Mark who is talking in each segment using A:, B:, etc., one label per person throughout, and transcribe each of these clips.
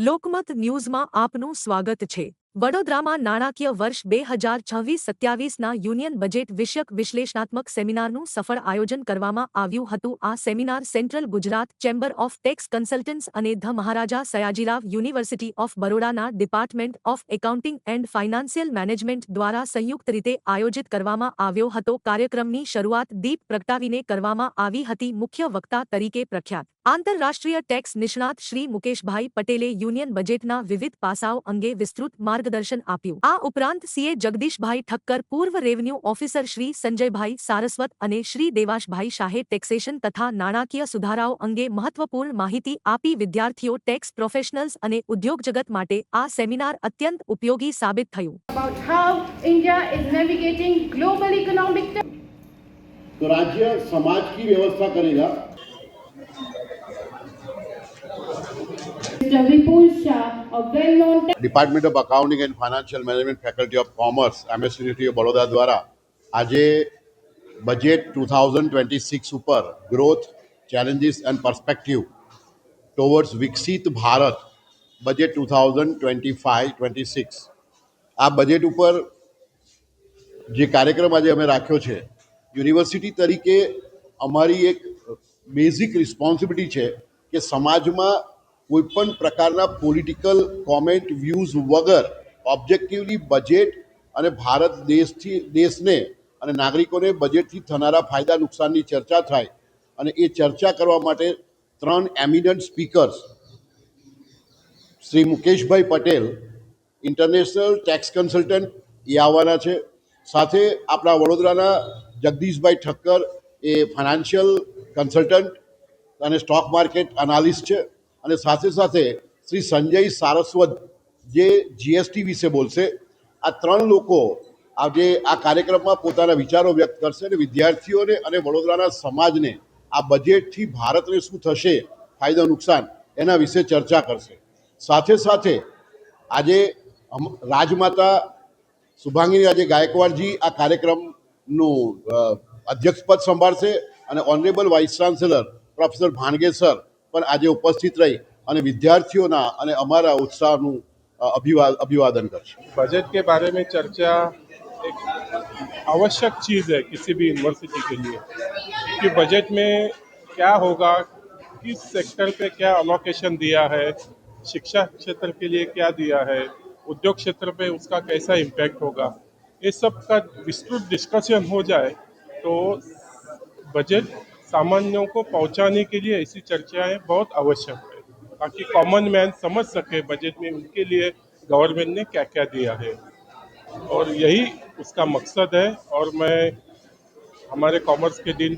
A: લોકમત ન્યૂઝમાં આપનું સ્વાગત છે। વડોદરામાં નાણાકીય વર્ષ 2026-27ના યુનિયન બજેટ વિષયક વિશ્લેષણાત્મક સેમિનારનું સફળ આયોજન કરવામાં આવ્યું હતું। આ seminar central Gujarat chamber of tax consultants અને the Maharaja Sayajirao university of બરોડાના department of accounting and financial management દ્વારા સંયુક્ત રીતે આયોજિત કરવામાં આવ્યો હતો। કાર્યક્રમની શરૂઆત દીપ પ્રગટાવીને કરવામાં આવી હતી। મુખ્ય વક્તા તરીકે પ્રખ્યાત આંતરરાષ્ટ્રીય ટેક્સ નિષ્ણાત શ્રી મુકેશભાઈ પટેલે યુનિયન બજેટના વિવિધ પાસાઓ અંગે વિસ્તૃત માર્ગદર્શન આપ્યું। આ ઉપરાંત સીએ જગદીશભાઈ ઠક્કર, પૂર્વ રેવન્યુ ઓફિસર શ્રી સંજયભાઈ સારસ્વત અને શ્રી દેવાશભાઈ શાહે ટેક્સેશન તથા નાણાકીય સુધારાઓ અંગે મહત્વપૂર્ણ માહિતી આપી। વિદ્યાર્થીઓ, ટેક્સ પ્રોફેશનલ્સ અને ઉદ્યોગ જગત માટે આ સેમિનાર અત્યંત ઉપયોગી સાબિત થયું।
B: About how India is navigating global economic
C: तो राज्य समाज की व्यवस्था करेगा।
B: Mr. Vipul Shah, a well-known
C: department of accounting and financial management faculty of commerce MS university of Baroda द्वारा आज बजेट 2026 ઉપર ग्रोथ चैलेंजीस एंड पर्सपेक्टिव टुवर्ड्स विकसित भारत बजेट 2025-26 आ बजेट ઉપર જે કાર્યક્રમ આજે અમે રાખ્યો છે, યુનિવર્સિટી તરીકે અમારી એક બેઝિક રિસ્પોન્સિબિલિટી છે કે સમાજમાં કોઈપણ પ્રકારના પોલિટિકલ કોમેન્ટ વ્યૂઝ વગર ઓબ્જેક્ટિવલી બજેટ અને ભારત દેશને અને નાગરિકોને બજેટથી થનારા ફાયદા નુકસાનની ચર્ચા થાય અને એ ચર્ચા કરવા માટે ત્રણ એમિનન્ટ સ્પીકર્સ શ્રી મુકેશભાઈ પટેલ, ઇન્ટરનેશનલ ટેક્સ કન્સલ્ટન્ટ, એ આવવાના છે। સાથે આપણા વડોદરાના જગદીશભાઈ ઠક્કર, એ ફાઇનાન્શિયલ કન્સલ્ટન્ટ અને સ્ટોક માર્કેટ એનાલિસ્ટ છે, અને સાથે સાથે શ્રી સંજય સારસ્વત, જે જીએસટી વિશે બોલશે। આ ત્રણ લોકો આજે આ કાર્યક્રમમાં પોતાના વિચારો વ્યક્ત કરશે અને વિદ્યાર્થીઓને અને વડોદરાના સમાજને આ બજેટથી ભારતને શું થશે, ફાયદો નુકસાન, એના વિશે ચર્ચા કરશે। સાથે સાથે આજે રાજમાતા શુભાંગીની આજે ગાયકવાડજી આ કાર્યક્રમનું અધ્યક્ષપદ સંભાળશે અને honourable vice chancellor professor Bhange sir પણ આજે ઉપસ્થિત રહી અને વિદ્યાર્થીઓના અને અમારા उत्साहનું अभिवादन करছে।
D: बजट के बारे में चर्चा एक आवश्यक चीज़ है किसी भी यूनिवर्सिटी के लिए कि बजट में क्या होगा, किस सेक्टर पे क्या अलोकेशन दिया है, शिक्षा क्षेत्र के लिए क्या दिया है, उद्योग क्षेत्र पे उसका कैसा इम्पैक्ट होगा, ये सब का विस्तृत डिस्कशन हो जाए तो बजट सामान्यों को पहुंचाने के लिए ऐसी चर्चाएं बहुत आवश्यक है ताकि कॉमन मैन समझ सके बजट में उनके लिए गवर्नमेंट ने क्या क्या दिया है, और यही उसका मकसद है। और मैं हमारे कॉमर्स के डीन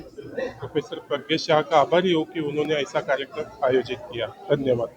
D: प्रोफेसर प्रज्ञेश शाह का आभारी हूँ कि उन्होंने ऐसा कार्यक्रम आयोजित किया। धन्यवाद।